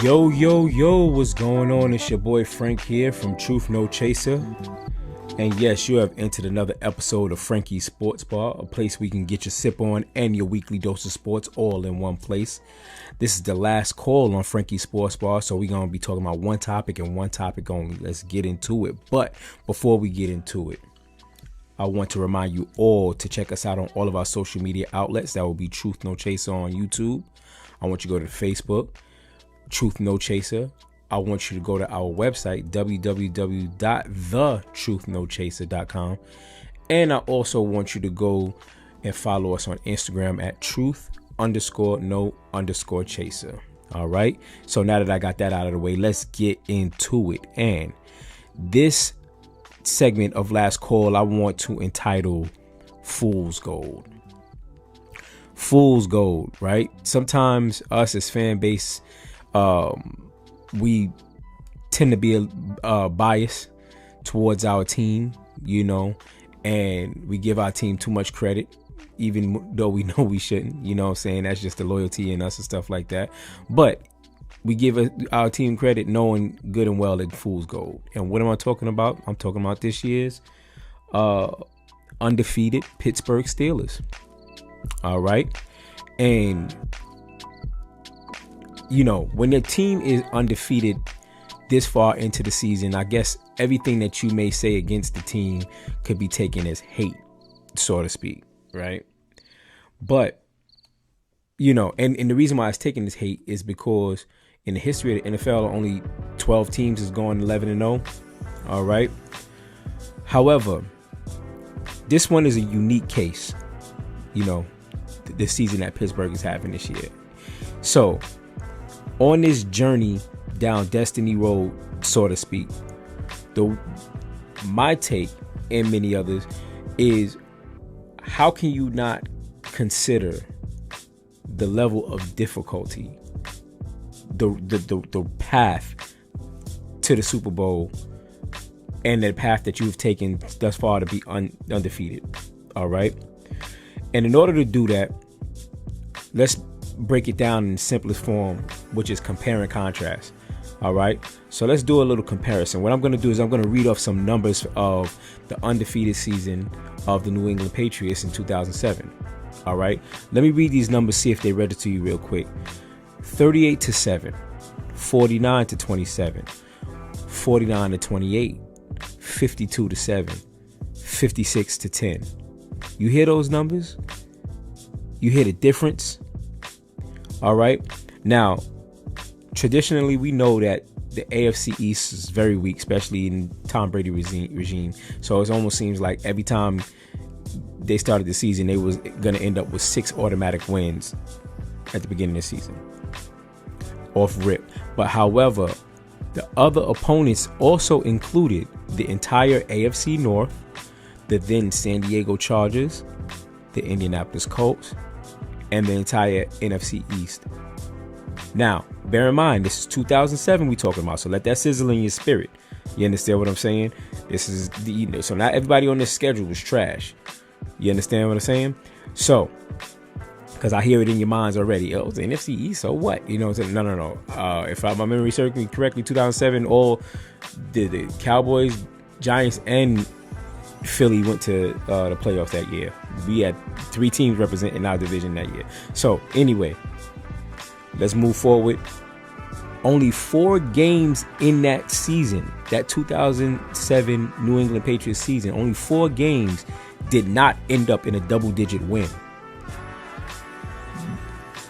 Yo, what's going on? It's your boy Frank here from Truth No Chaser. And yes, you have entered another episode of Frankie's Sports Bar, a place where you can get your sip on and your weekly dose of sports all in one place. This is the last call on Frankie's Sports Bar, so we're going to be talking about one topic and one topic only. Let's get into it. But before we get into it, I want to remind you all to check us out on all of our social media outlets. That will be Truth No Chaser on YouTube. I want you to go to Facebook, Truth No Chaser. I want you to go to our website, www.thetruthnochaser.com. And I also want you to go and follow us on Instagram at truth_no_chaser. All right. So now that I got that out of the way, let's get into it. And this segment of Last Call, I want to entitle Fool's Gold. Fool's Gold, right? Sometimes us as fan base, we tend to be biased towards our team, and we give our team too much credit, even though we know we shouldn't, what I'm saying? That's just the loyalty in us and stuff like that. But we give our team credit knowing good and well that Fool's Gold. And what am I talking about? I'm talking about this year's undefeated Pittsburgh Steelers. All right. And when your team is undefeated this far into the season, I guess everything that you may say against the team could be taken as hate, so to speak, right? But, and the reason why it's taken as hate is because in the history of the NFL, only 12 teams has gone 11-0, all right? However, this one is a unique case, the season that Pittsburgh is having this year. So, on this journey down Destiny Road, so to speak, my take and many others is, how can you not consider the level of difficulty, the path to the Super Bowl, and the path that you've taken thus far to be undefeated? All right. And in order to do that, let's break it down in the simplest form, which is compare and contrast. All right. So let's do a little comparison. What I'm going to do is I'm going to read off some numbers of the undefeated season of the New England Patriots in 2007. All right. Let me read these numbers, see if they register you real quick. 38-7, 49-27, 49-28, 52-7, 56-10. You hear those numbers? You hear the difference? All right. Now, traditionally, we know that the AFC East is very weak, especially in Tom Brady regime. So it almost seems like every time they started the season, they was going to end up with 6 automatic wins at the beginning of the season, off rip. But however, the other opponents also included the entire AFC North, the then San Diego Chargers, the Indianapolis Colts, and the entire NFC East. Now, bear in mind, this is 2007 we're talking about, so let that sizzle in your spirit. You understand what I'm saying? This is so not everybody on this schedule was trash. You understand what I'm saying? So, because I hear it in your minds already. Oh, it's the NFC East, so what? No. If my memory serves me correctly, 2007, all the Cowboys, Giants, and Philly went to the playoffs that year. We had 3 teams representing our division that year. So anyway, let's move forward. Only 4 games in that season, that 2007 New England Patriots season, only 4 games did not end up in a double-digit win.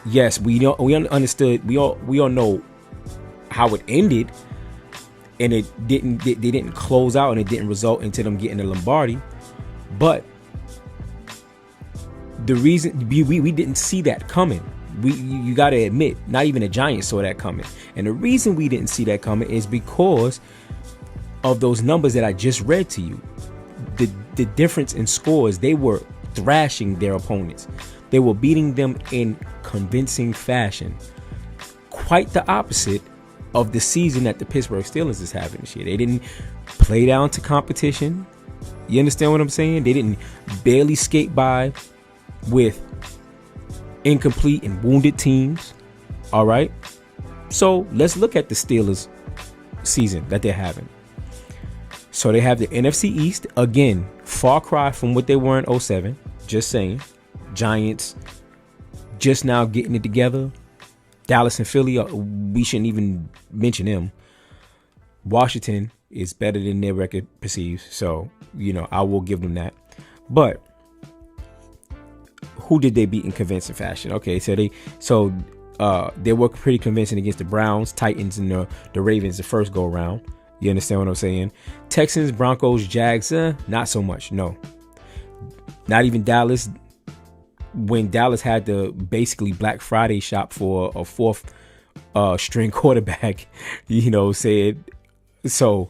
Yes, we understood. We all know how it ended. And they didn't close out, and it didn't result into them getting the Lombardi. But the reason we didn't see that coming, you got to admit, not even the Giants saw that coming. And the reason we didn't see that coming is because of those numbers that I just read to you. The difference in scores, they were thrashing their opponents. They were beating them in convincing fashion. Quite the opposite of the season that the Pittsburgh Steelers is having this year. They didn't play down to competition. You understand what I'm saying? They didn't barely skate by with incomplete and wounded teams. All right. So let's look at the Steelers season that they're having. So they have the NFC East, again, far cry from what they were in 07. Just saying. Giants just now getting it together. Dallas and Philly, we shouldn't even mention them. Washington is better than their record perceives. So, I will give them that. But who did they beat in convincing fashion? Okay, they were pretty convincing against the Browns, Titans, and the Ravens the first go around. You understand what I'm saying? Texans, Broncos, Jags, not so much. No. Not even Dallas. When Dallas had to basically Black Friday shop for a fourth string quarterback, said. So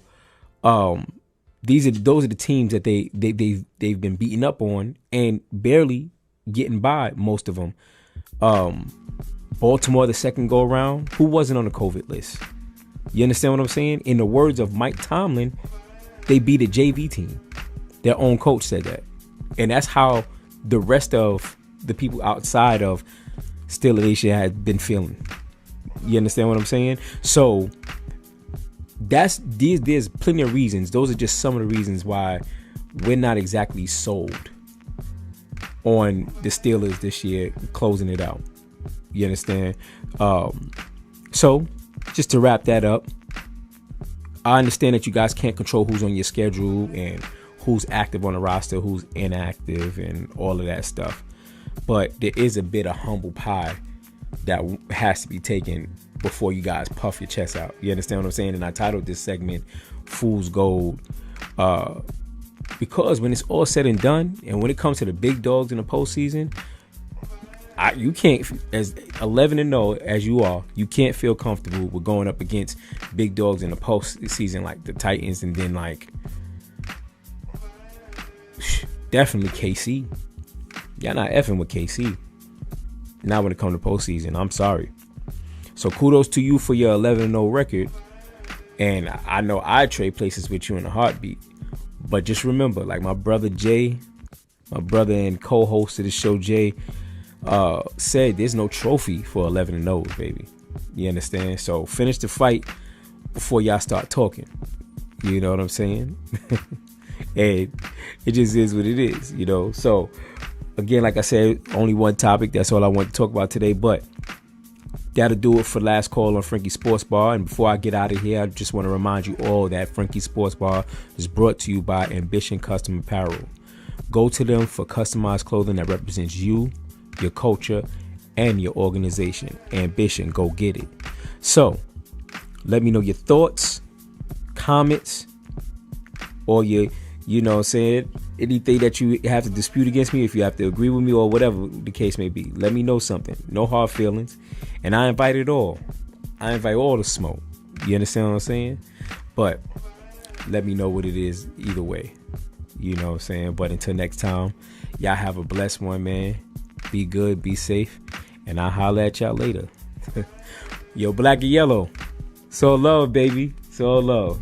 those are the teams that they've been beaten up on and barely getting by, most of them. Baltimore, the second go around, who wasn't on the COVID list? You understand what I'm saying? In the words of Mike Tomlin, they beat a JV team. Their own coach said that. And that's how the rest of the people outside of Steelers Nation had been feeling. You understand what I'm saying? So there's plenty of reasons. Those are just some of the reasons why we're not exactly sold on the Steelers this year, closing it out. You understand? So just to wrap that up, I understand that you guys can't control who's on your schedule and who's active on the roster, who's inactive, and all of that stuff. But there is a bit of humble pie that has to be taken before you guys puff your chest out. You understand what I'm saying? And I titled this segment Fool's Gold because when it's all said and done, and when it comes to the big dogs in the postseason, you can't, as 11-0 as you are, you can't feel comfortable with going up against big dogs in the postseason like the Titans, and then definitely KC. Y'all not effing with KC. Not when it comes to postseason. I'm sorry. So kudos to you for your 11-0 record. And I know I trade places with you in a heartbeat. But just remember, like my brother Jay, my brother and co-host of the show Jay, said there's no trophy for 11-0, baby. You understand? So finish the fight before y'all start talking. You know what I'm saying? And it just is what it is, So again, like I said, only one topic. That's all I want to talk about today. But that'll do it for last call on Frankie Sports Bar. And before I get out of here, I just want to remind you all that Frankie Sports Bar is brought to you by Ambition Custom Apparel. Go to them for customized clothing that represents you, your culture, and your organization. Ambition, go get it. So let me know your thoughts, comments, or your, anything that you have to dispute against me, if you have to agree with me or whatever the case may be. Let me know something. No hard feelings. And I invite it all. I invite all the smoke. You understand what I'm saying? But let me know what it is either way. You know what I'm saying? But until next time, y'all have a blessed one, man. Be good, be safe, and I'll holler at y'all later. Yo, Black and Yellow. So love, baby. So love.